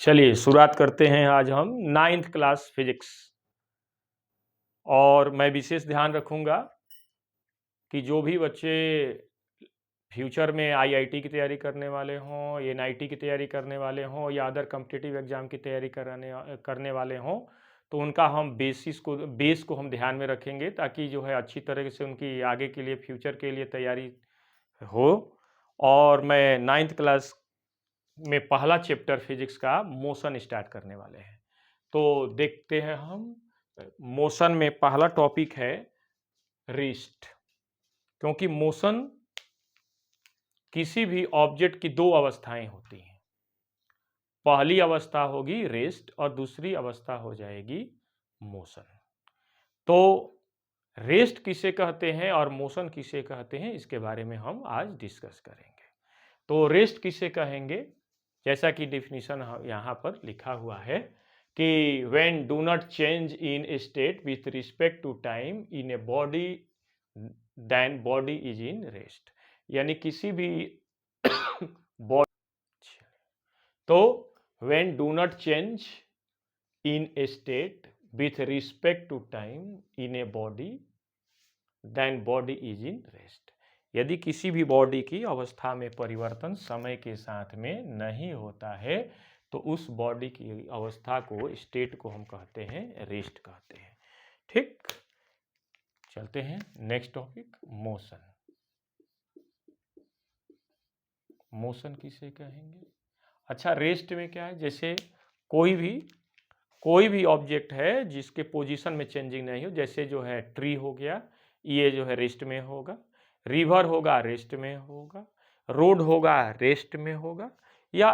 चलिए शुरुआत करते हैं। आज हम 9th क्लास फिजिक्स और मैं विशेष ध्यान रखूंगा कि जो भी बच्चे फ्यूचर में आईआईटी की तैयारी करने वाले हों, एनआईटी की तैयारी करने वाले हों या अदर कॉम्पिटिटिव एग्जाम की तैयारी करने वाले हों, तो उनका हम बेस को हम ध्यान में रखेंगे ताकि जो है अच्छी तरह से उनकी आगे के लिए फ्यूचर के लिए तैयारी हो। और मैं 9th क्लास में पहला चैप्टर फिजिक्स का मोशन स्टार्ट करने वाले हैं। तो देखते हैं हम। मोशन में पहला टॉपिक है रेस्ट। क्योंकि मोशन किसी भी ऑब्जेक्ट की दो अवस्थाएं होती हैं। पहली अवस्था होगी रेस्ट और दूसरी अवस्था हो जाएगी मोशन। तो रेस्ट किसे कहते हैं और मोशन किसे कहते हैं, इसके बारे में हम आज डिस्कस करेंगे। तो रेस्ट किसे कहेंगे, जैसा कि डिफिनीशन यहाँ पर लिखा हुआ है कि when do not change in state with respect to time in a body then body is in rest। यानी किसी भी बॉडी, तो when do not change in a state with respect to time in a body then body is in rest। यदि किसी भी body की अवस्था में परिवर्तन समय के साथ में नहीं होता है तो उस बॉडी की अवस्था को, स्टेट को हम कहते हैं रेस्ट कहते हैं। ठीक, चलते हैं नेक्स्ट टॉपिक मोशन। मोशन किसे कहेंगे? अच्छा, रेस्ट में क्या है, जैसे कोई भी ऑब्जेक्ट है जिसके पोजीशन में चेंजिंग नहीं हो, जैसे जो है ट्री हो गया, ये जो है रेस्ट में होगा, रिवर होगा रेस्ट में होगा, रोड होगा रेस्ट में होगा, या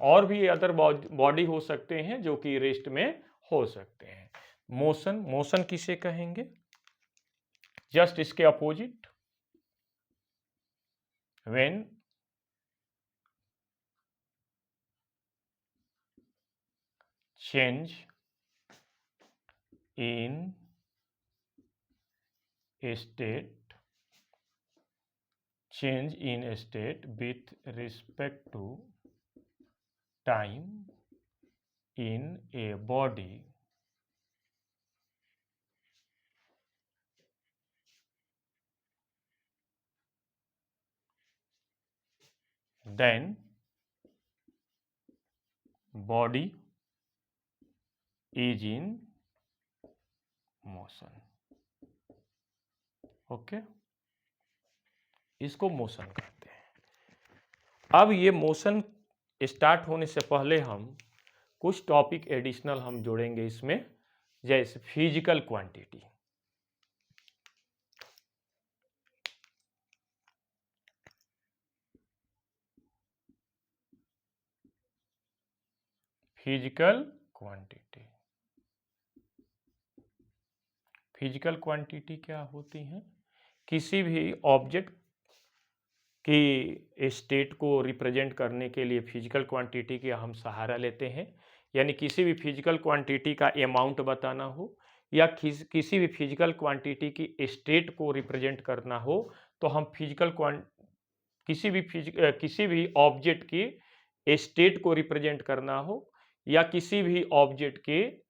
और भी अदर बॉडी हो सकते हैं जो कि रेस्ट में हो सकते हैं। मोशन किसे कहेंगे? जस्ट इसके opposite, when change in a state with respect to time in a body then body is in motion। Okay, इसको मोशन कहते हैं। अब ये मोशन स्टार्ट होने से पहले हम कुछ टॉपिक एडिशनल हम जोड़ेंगे इसमें, जैसे फिजिकल क्वांटिटी। फिजिकल क्वांटिटी क्या होती हैं? किसी भी ऑब्जेक्ट की स्टेट को रिप्रेजेंट करने के लिए फिजिकल क्वांटिटी का हम सहारा लेते हैं। यानी किसी भी फिजिकल क्वांटिटी का अमाउंट बताना हो या किसी भी फिजिकल क्वांटिटी की स्टेट को रिप्रेजेंट करना हो, तो हम किसी भी ऑब्जेक्ट की स्टेट को रिप्रेजेंट करना हो या किसी भी ऑब्जेक्ट के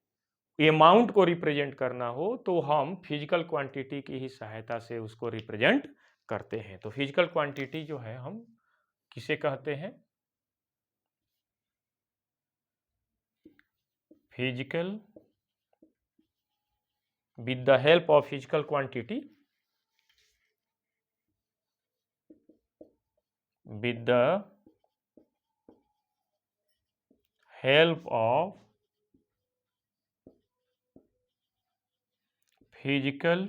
अमाउंट को रिप्रेजेंट करना हो, तो हम फिजिकल क्वांटिटी की ही सहायता से उसको रिप्रेजेंट करते हैं। तो फिजिकल क्वांटिटी जो है हम किसे कहते हैं? Physical, with the help of physical quantity, with the help of physical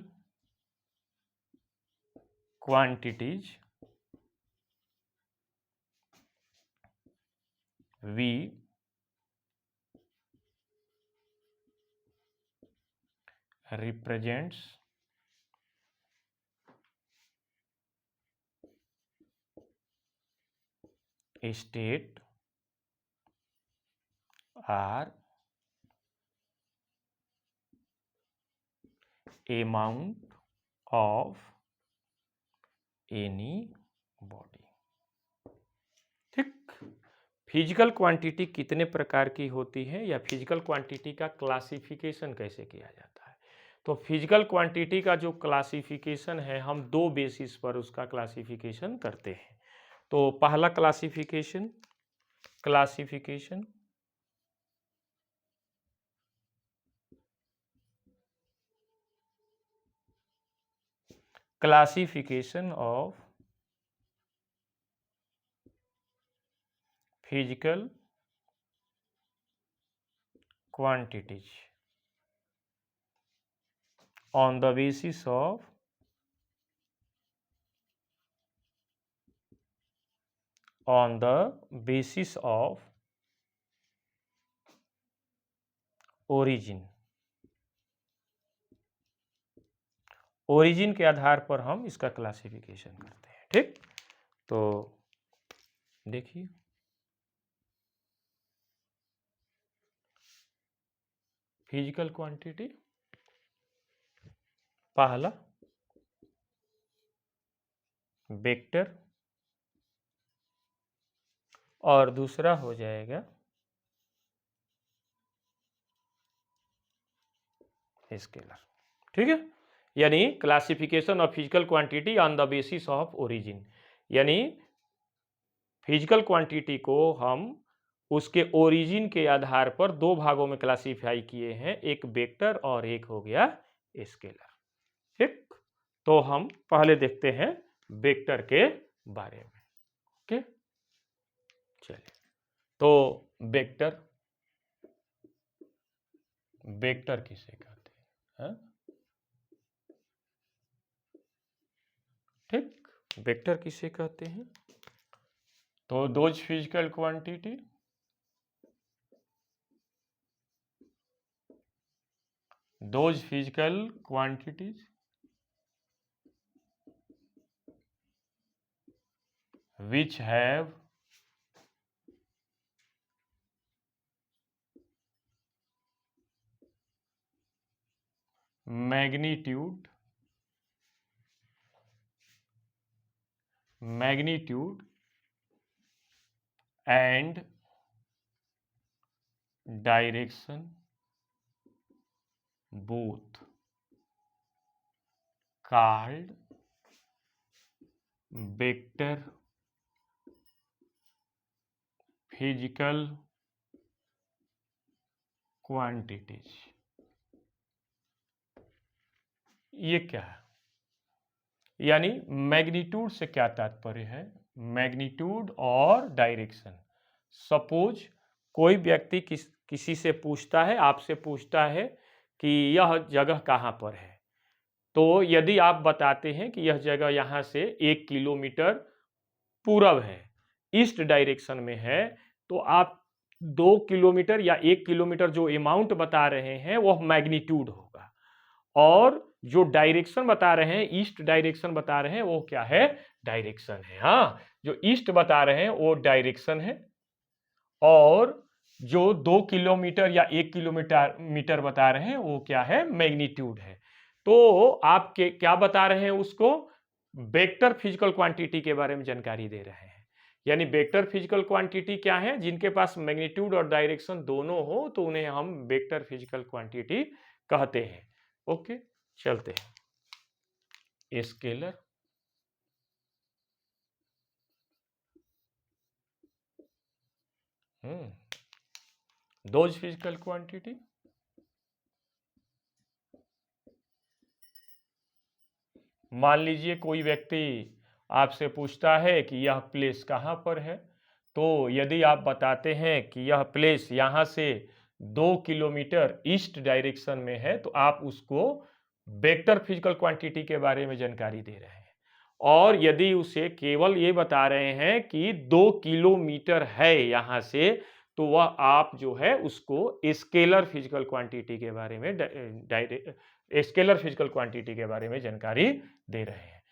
quantities we represents a state or amount of any body। ठीक, फिजिकल क्वांटिटी कितने प्रकार की होती है या फिजिकल क्वांटिटी का क्लासिफिकेशन कैसे किया जाता है। तो फिजिकल क्वांटिटी का जो क्लासिफिकेशन है हम दो बेसिस पर उसका क्लासिफिकेशन करते हैं। तो पहला classification classification classification of physical quantities on the basis of origin। Origin के आधार पर हम इसका क्लासिफिकेशन करते हैं। ठीक, तो देखिए फिजिकल क्वांटिटी पहला वेक्टर और दूसरा हो जाएगा स्केलर। ठीक है, यानी classification of physical quantity on the basis of origin, यानी फिजिकल क्वांटिटी को हम उसके ओरिजिन के आधार पर दो भागों में क्लासिफाई किए हैं, एक वेक्टर और एक हो गया स्केलर। ठीक, तो हम पहले देखते हैं वेक्टर के बारे में। ओके, चलिए, तो वेक्टर वेक्टर किसे कहते हैं, हाँ? ठीक, वेक्टर किसे कहते हैं, तो those physical quantity those physical quantities which have magnitude and direction both called vector physical quantities। ये क्या है, यानी मैग्नीट्यूड से क्या तात्पर्य है, मैग्नीट्यूड और डायरेक्शन। सपोज कोई व्यक्ति किसी से पूछता है, आपसे पूछता है कि यह जगह कहाँ पर है, तो यदि आप बताते हैं कि यह जगह यहाँ से 1 किलोमीटर पूरब है, ईस्ट डायरेक्शन में है, तो आप 2 किलोमीटर या 1 किलोमीटर जो अमाउंट बता रहे हैं वह मैग्नीट्यूड होगा, और जो डायरेक्शन बता रहे हैं, ईस्ट डायरेक्शन बता रहे हैं, वो क्या है, डायरेक्शन है। हाँ, जो ईस्ट बता रहे हैं वो डायरेक्शन है, और जो 2 किलोमीटर या 1 किलोमीटर मीटर बता रहे हैं वो क्या है, मैग्नीट्यूड है। तो आप क्या बता रहे हैं, उसको वेक्टर फिजिकल क्वांटिटी के बारे में जानकारी दे रहे हैं। यानी वेक्टर फिजिकल क्वांटिटी क्या है, जिनके पास मैग्नीट्यूड और डायरेक्शन दोनों हो तो उन्हें हम वेक्टर फिजिकल क्वांटिटी कहते हैं। ओके, चलते हैं स्केलर। दोज फिजिकल क्वांटिटी, मान लीजिए कोई व्यक्ति आपसे पूछता है कि यह प्लेस कहाँ पर है, तो यदि आप बताते हैं कि यह प्लेस यहाँ से 2 किलोमीटर ईस्ट डायरेक्शन में है, तो आप उसको वेक्टर फिजिकल क्वांटिटी के बारे में जानकारी दे रहे हैं। और यदि उसे केवल ये बता रहे हैं कि 2 किलोमीटर है यहाँ से, तो वह आप जो है उसको स्केलर फिजिकल क्वांटिटी के बारे में स्केलर फिजिकल क्वांटिटी के बारे में जानकारी दे रहे हैं।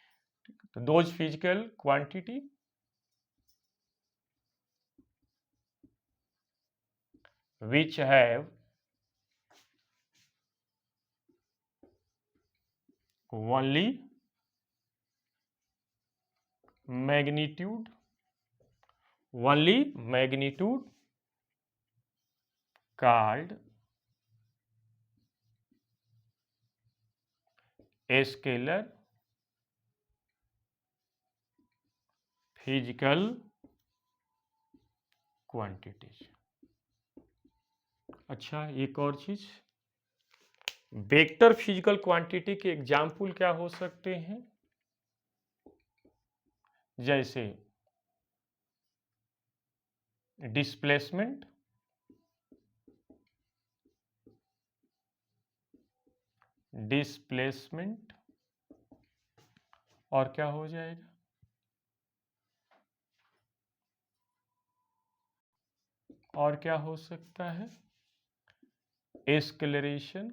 तो those physical quantity which have only magnitude only magnitude called scalar physical quantities। अच्छा, एक और चीज, वेक्टर फिजिकल क्वांटिटी के एग्जाम्पल क्या हो सकते हैं? जैसे डिस्प्लेसमेंट, डिस्प्लेसमेंट और क्या हो जाएगा? और क्या हो सकता है? एस्केलरेशन,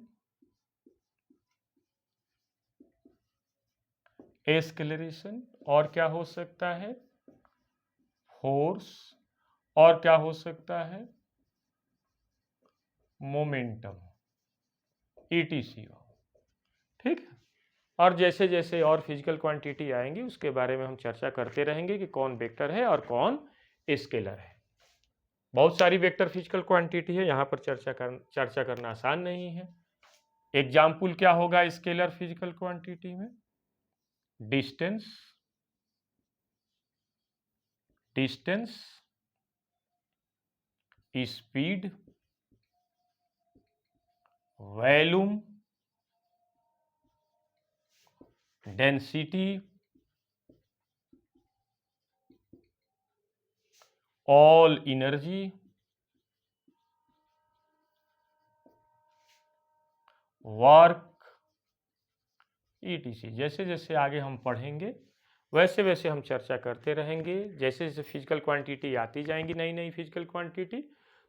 एस्केलरेशन और क्या हो सकता है? फोर्स और क्या हो सकता है? Momentum, etc. ठीक है। और जैसे जैसे और फिजिकल क्वांटिटी आएंगी उसके बारे में हम चर्चा करते रहेंगे कि कौन वेक्टर है और कौन स्केलर है। बहुत सारी वेक्टर फिजिकल क्वांटिटी है, यहाँ पर चर्चा करना आसान नहीं है। एग्जाम्पल क्या होगा स्केलर फिजिकल क्वांटिटी में? Distance, distance, speed, volume, density, all energy, work, etc. जैसे जैसे आगे हम पढ़ेंगे वैसे वैसे हम चर्चा करते रहेंगे। जैसे जैसे फिजिकल क्वांटिटी आती जाएंगी, नई नई फिजिकल क्वांटिटी,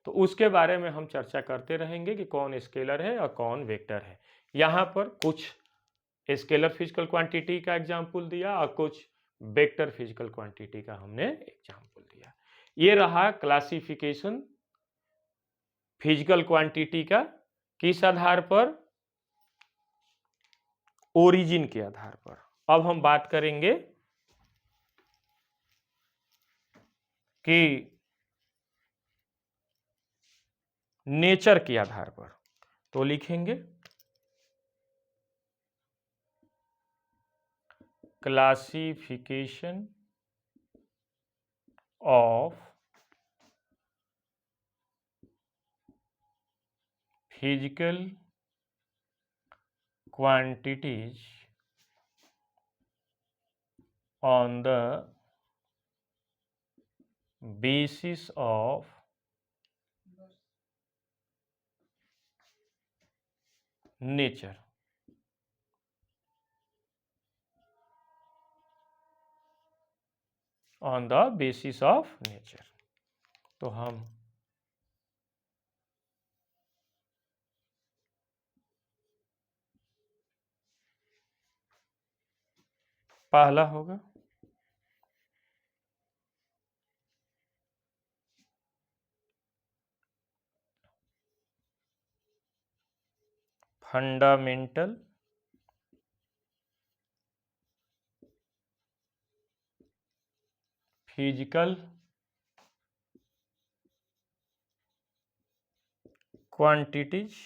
तो उसके बारे में हम चर्चा करते रहेंगे कि कौन स्केलर है और कौन वेक्टर है। यहाँ पर कुछ स्केलर फिजिकल क्वांटिटी का एग्जाम्पल दिया और कुछ वेक्टर फिजिकल क्वांटिटी का हमने एग्जाम्पल दिया। ये रहा क्लासिफिकेशन फिजिकल क्वांटिटी का, किस आधार पर? ओरिजिन के आधार पर। अब हम बात करेंगे कि नेचर के आधार पर। तो लिखेंगे classification of physical quantities on the basis of nature। On the basis of nature. तो हम पहला होगा फंडामेंटल फिजिकल क्वांटिटीज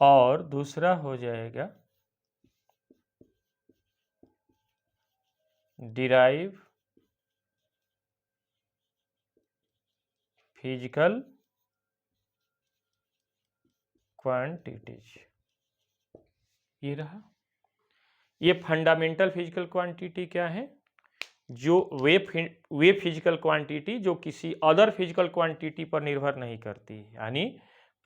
और दूसरा हो जाएगा डिराइव फिजिकल क्वांटिटीज। ये रहा। ये फंडामेंटल फिजिकल क्वांटिटी क्या है? जो वे फिजिकल क्वांटिटी जो किसी अदर फिजिकल क्वांटिटी पर निर्भर नहीं करती। यानी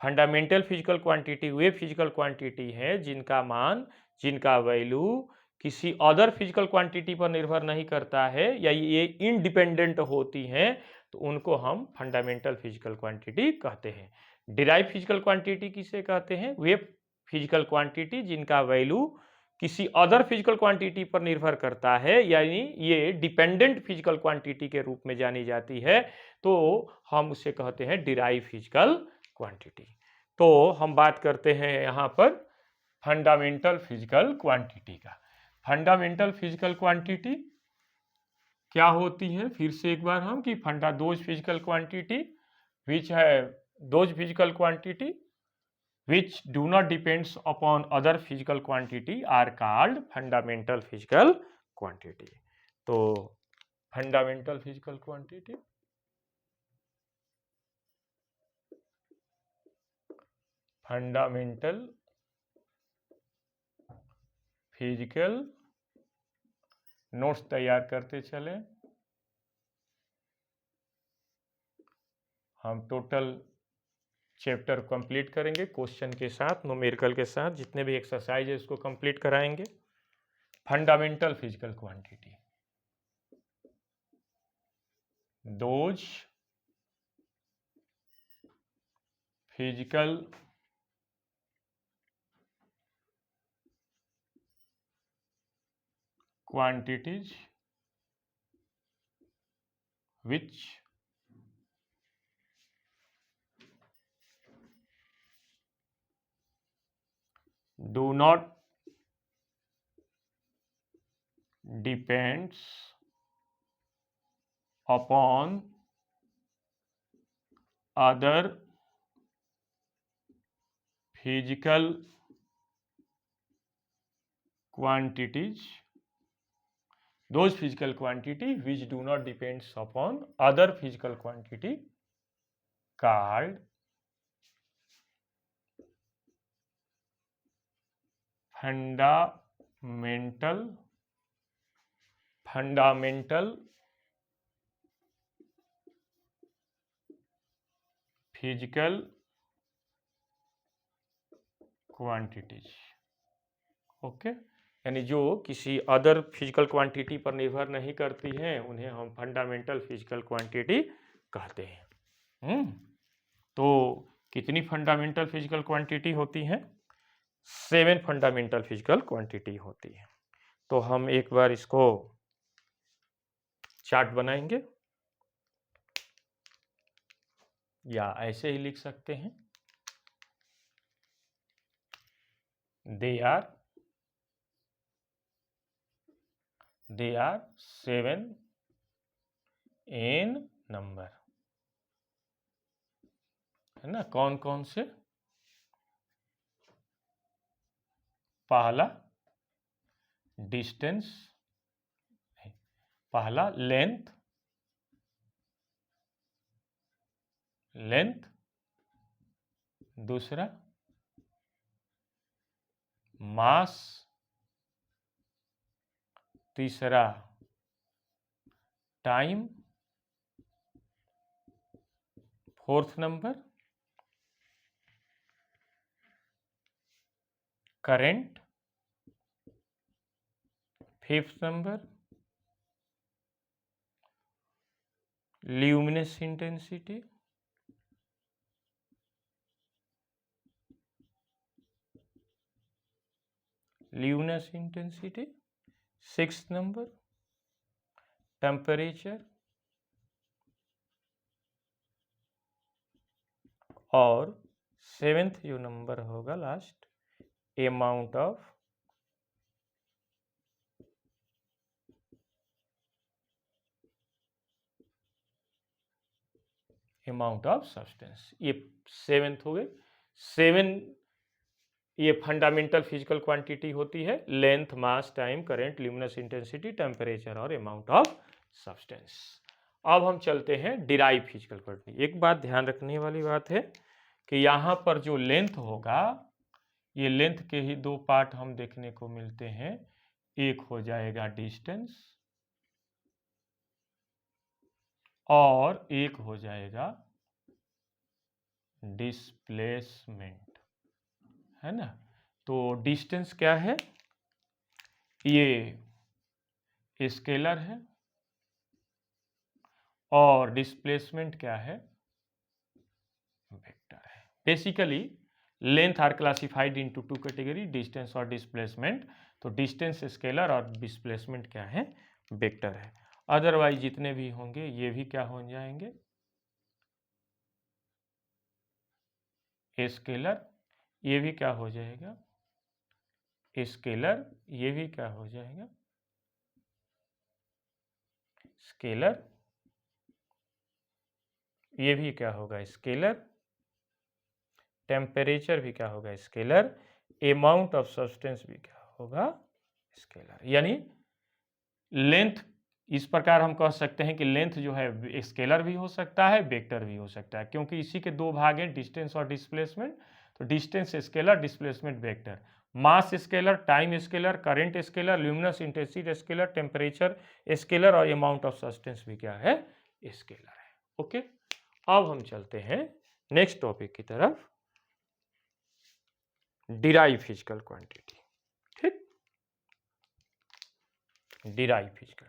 फंडामेंटल फिजिकल क्वांटिटी वे फिजिकल क्वांटिटी है जिनका मान, जिनका वैल्यू किसी अदर फिजिकल क्वांटिटी पर निर्भर नहीं करता है या ये इंडिपेंडेंट होती हैं, तो उनको हम फंडामेंटल फिजिकल क्वांटिटी कहते हैं। डिराइव फिजिकल क्वांटिटी किसे कहते हैं? वे फिजिकल क्वांटिटी जिनका वैल्यू किसी अदर फिजिकल क्वांटिटी पर निर्भर करता है, यानी ये डिपेंडेंट फिजिकल क्वांटिटी के रूप में जानी जाती है, तो हम उसे कहते हैं डिराइव फिजिकल क्वांटिटी। तो हम बात करते हैं यहाँ पर फंडामेंटल फिजिकल क्वांटिटी का। फंडामेंटल फिजिकल क्वांटिटी क्या होती है, फिर से एक बार हम कि फंडा दोज फिजिकल क्वांटिटी विच है those physical quantity which do not depends upon other physical quantity are called fundamental physical quantity. तो fundamental physical quantity fundamental physical notes तैयार करते चले। हम टोटल चैप्टर कंप्लीट करेंगे क्वेश्चन के साथ, न्यूमेरिकल के साथ, जितने भी एक्सरसाइज है उसको कंप्लीट कराएंगे। Fundamental physical quantity, those physical quantities which do not depends upon other physical quantities, those physical quantity which do not depends upon other physical quantity called fundamental physical quantities। Okay, यानी जो किसी other physical quantity पर निर्भर नहीं करती हैं उन्हें हम फंडामेंटल फिजिकल क्वांटिटी कहते हैं। तो कितनी फंडामेंटल फिजिकल क्वांटिटी होती हैं? 7 फंडामेंटल फिजिकल क्वांटिटी होती है। तो हम एक बार इसको चार्ट बनाएंगे या ऐसे ही लिख सकते हैं, दे आर 7 in नंबर, है ना। कौन कौन से? पहला डिस्टेंस, पहला लेंथ, दूसरा मास, तीसरा time, fourth number current, fifth number luminous intensity, sixth number temperature, और सेवेंथ जो नंबर होगा लास्ट, अमाउंट ऑफ सब्सटेंस। ये सेवेंथ हो गए। 7 ये फंडामेंटल फिजिकल क्वांटिटी होती है, length, mass, time, current, luminous intensity, temperature और अमाउंट ऑफ सब्सटेंस। अब हम चलते हैं डिराइव फिजिकल क्वांटिटी। एक बात ध्यान रखने वाली बात है कि यहाँ पर जो लेंथ होगा, ये लेंथ के ही 2 पार्ट हम देखने को मिलते हैं। एक हो जाएगा डिस्टेंस और एक हो जाएगा डिस्प्लेसमेंट, है ना। तो डिस्टेंस क्या है? ये स्केलर है और डिस्प्लेसमेंट क्या है? वेक्टर है। Basically length are classified into 2 category, distance और डिस्प्लेसमेंट। तो डिस्टेंस स्केलर और डिस्प्लेसमेंट क्या है? वेक्टर है। अदरवाइज जितने भी होंगे ये भी क्या हो जाएंगे? स्केलर, ये भी क्या हो जाएगा? स्केलर, ये भी क्या हो जाएगा? स्केलर, ये भी क्या होगा स्केलर, टेम्परेचर भी क्या होगा स्केलर, अमाउंट ऑफ सब्सटेंस भी क्या होगा स्केलर। यानी लेंथ, इस प्रकार हम कह सकते हैं कि लेंथ जो है स्केलर भी हो सकता है, वेक्टर भी हो सकता है, क्योंकि इसी के दो भाग हैं, डिस्टेंस और डिस्प्लेसमेंट। तो distance scalar, displacement vector. Mass scalar, time scalar, current scalar, luminous intensity scalar, temperature scalar और अमाउंट ऑफ सब्सटेंस भी क्या है स्केलर है। ओके, अब हम चलते हैं नेक्स्ट टॉपिक की तरफ, डिराइव फिजिकल क्वांटिटी। ठीक, डिराइव फिजिकल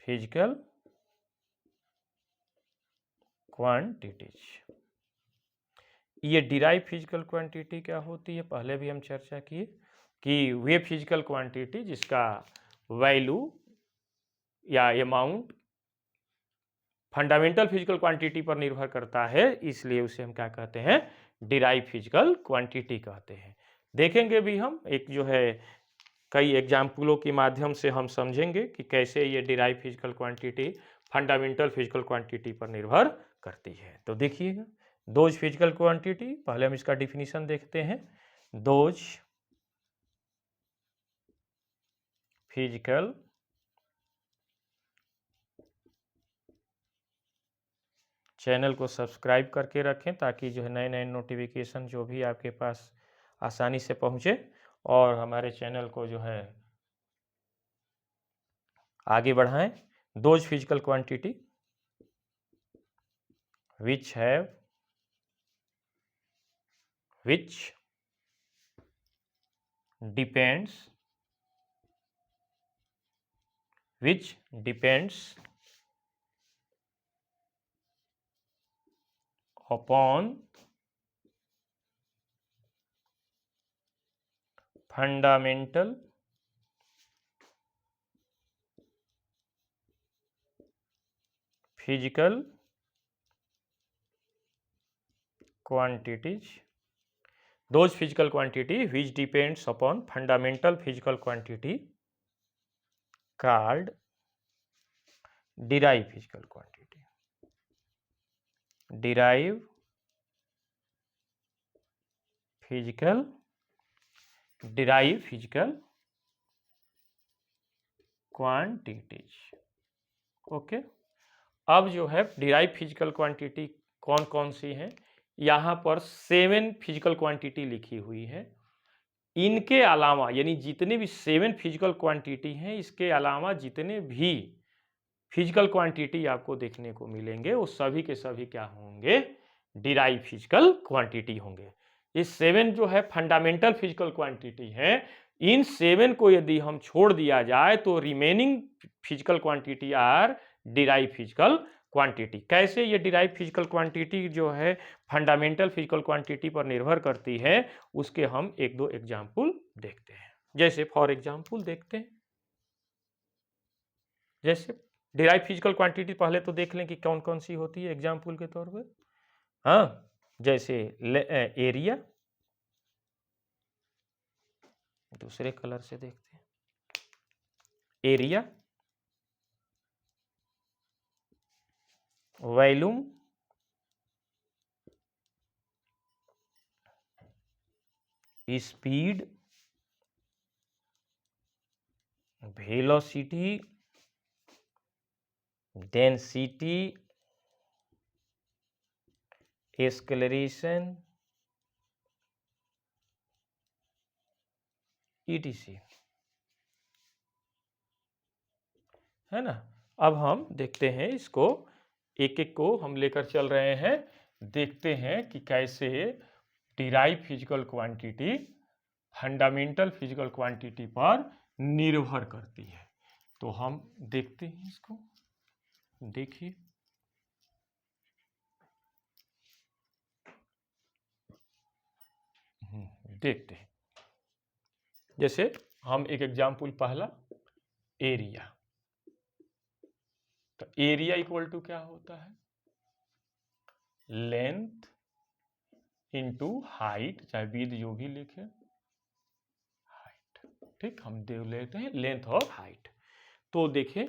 फिजिकल क्वांटिटीज। ये डिराइव फिजिकल क्वांटिटी क्या होती है, पहले भी हम चर्चा किए कि वे फिजिकल क्वांटिटी जिसका वैल्यू या अमाउंट फंडामेंटल फिजिकल क्वांटिटी पर निर्भर करता है, इसलिए उसे हम क्या कहते हैं डिराइव फिजिकल क्वांटिटी कहते हैं। देखेंगे भी हम एक जो है कई एग्जाम्पलों के माध्यम से हम समझेंगे कि कैसे ये derive physical quantity fundamental physical quantity पर निर्भर करती है। तो देखिएगा, दोज फिजिकल क्वांटिटी, पहले हम इसका डिफिनीशन देखते हैं। दोज फिजिकल चैनल को सब्सक्राइब करके रखें ताकि जो है नए नए नोटिफिकेशन जो भी आपके पास आसानी से पहुंचे और हमारे चैनल को जो है आगे बढ़ाएं। Those physical quantity which depends upon fundamental physical quantities, those physical quantity which depends upon fundamental physical quantity called derived physical quantity, derived physical quantities। Okay, अब जो है डिराइव फिजिकल क्वांटिटी कौन कौन सी हैं, यहाँ पर 7 फिजिकल क्वांटिटी लिखी हुई है। इनके अलावा यानी जितने भी 7 फिजिकल क्वांटिटी हैं, इसके अलावा जितने भी फिजिकल क्वांटिटी आपको देखने को मिलेंगे वो सभी के सभी क्या होंगे डिराइव फिजिकल क्वांटिटी होंगे। ये 7 जो है फंडामेंटल फिजिकल क्वांटिटी हैं। इन 7 को यदि हम छोड़ दिया जाए तो remaining physical quantity are derive physical quantity. कैसे ये डिराइव फिजिकल क्वांटिटी जो है फंडामेंटल फिजिकल क्वांटिटी पर निर्भर करती है, उसके हम एक दो एग्जाम्पल देखते हैं। जैसे फॉर एग्जाम्पल देखते हैं, जैसे डिराइव फिजिकल क्वांटिटी पहले तो देख लें कि कौन कौन सी होती है एग्जाम्पल के तौर पर। हाँ, जैसे एरिया, दूसरे कलर से देखते हैं, area, volume, speed, velocity, density, acceleration, etc, है ना। अब हम देखते हैं इसको, एक एक को हम लेकर चल रहे हैं, देखते हैं कि कैसे derive physical quantity fundamental physical quantity पर निर्भर करती है। तो हम देखते हैं इसको, देखिए देखते हैं। जैसे हम एक एग्जाम्पल पहला एरिया, तो एरिया इक्वल टू क्या होता है लेंथ इंटू हाइट, चाहे विड्थ जो भी लिखे, हाइट। ठीक, हम देख लेते हैं लेंथ और हाइट। तो देखिए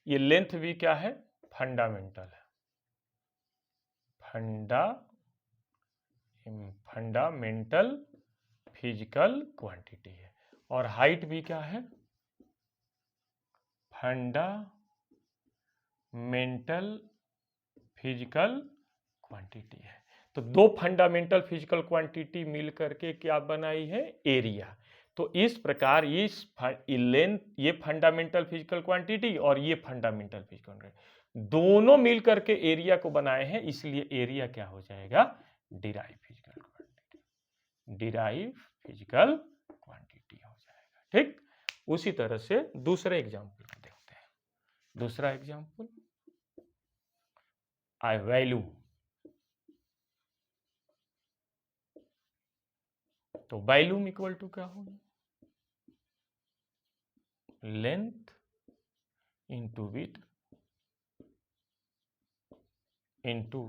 ये लेंथ भी क्या है, फंडामेंटल है, फंडामेंटल फिजिकल क्वांटिटी है। और हाइट भी क्या है, फंडामेंटल फिजिकल क्वांटिटी है। तो दो फंडामेंटल फिजिकल क्वांटिटी मिल करके क्या बनाई है, एरिया। तो इस प्रकार लेंथ, ये फंडामेंटल फिजिकल क्वांटिटी और ये फंडामेंटल फिजिकल क्वांटिटी दोनों मिल करके एरिया को बनाए हैं, इसलिए एरिया क्या हो जाएगा, derive physical quantity, derive physical quantity हो जाएगा। ठीक, उसी तरह से दूसरे एग्जांपल को देखते हैं। दूसरा एग्जांपल, आई वैल्यू। तो वैल्यूम इक्वल टू क्या होगा, length into width into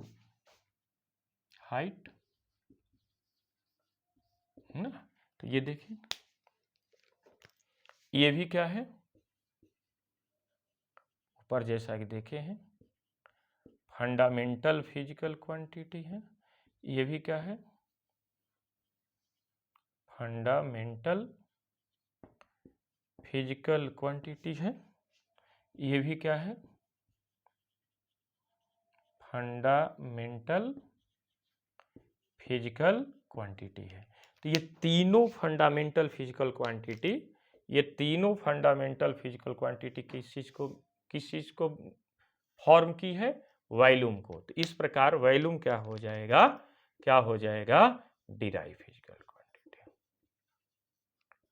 height, है ना। तो ये देखिए, ये भी क्या है, ऊपर जैसा कि देखे हैं फंडामेंटल फिजिकल क्वांटिटी है, ये भी क्या है, फंडामेंटल फिजिकल क्वांटिटी है, ये भी क्या है, फंडामेंटल फिजिकल क्वांटिटी है। तो ये तीनों फंडामेंटल फिजिकल क्वांटिटी, ये तीनों फंडामेंटल फिजिकल क्वांटिटी किस चीज को फॉर्म की है, वॉल्यूम को। तो इस प्रकार वॉल्यूम क्या हो जाएगा, derive physical quantity,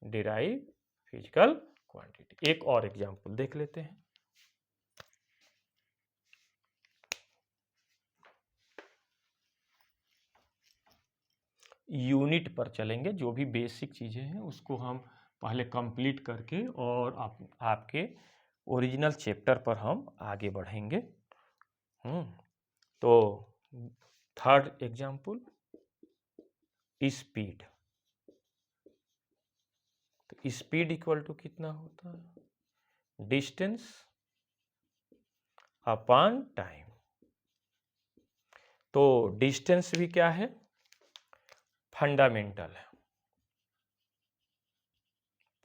derive physical quantity. एक और एग्जांपल देख लेते हैं। यूनिट पर चलेंगे, जो भी बेसिक चीजें हैं उसको हम पहले कंप्लीट करके और आपके ओरिजिनल चैप्टर पर हम आगे बढ़ेंगे। तो थर्ड एग्जांपल, स्पीड। तो स्पीड इक्वल टू कितना होता है, डिस्टेंस अपॉन टाइम। तो डिस्टेंस भी क्या है, फंडामेंटल है,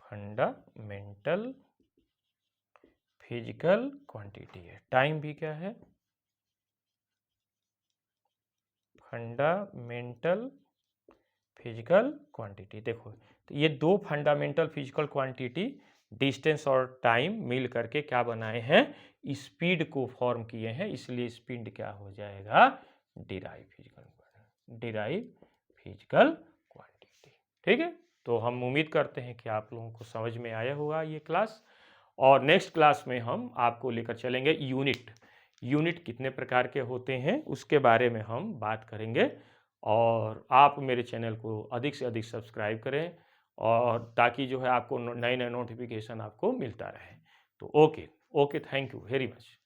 फंडामेंटल फिजिकल क्वांटिटी है। टाइम भी क्या है, फंडामेंटल फिजिकल क्वांटिटी। देखो, तो ये दो फंडामेंटल फिजिकल क्वांटिटी डिस्टेंस और टाइम मिल करके क्या बनाए हैं, स्पीड को फॉर्म किए हैं, इसलिए स्पीड क्या हो जाएगा, डिराइव फिजिकल क्वांटिटी। ठीक है, तो हम उम्मीद करते हैं कि आप लोगों को समझ में आया होगा ये क्लास। और नेक्स्ट क्लास में हम आपको लेकर चलेंगे यूनिट कितने प्रकार के होते हैं उसके बारे में हम बात करेंगे। और आप मेरे चैनल को अधिक से अधिक सब्सक्राइब करें, और ताकि जो है आपको नए नए नोटिफिकेशन आपको मिलता रहे। तो okay, thank you very much.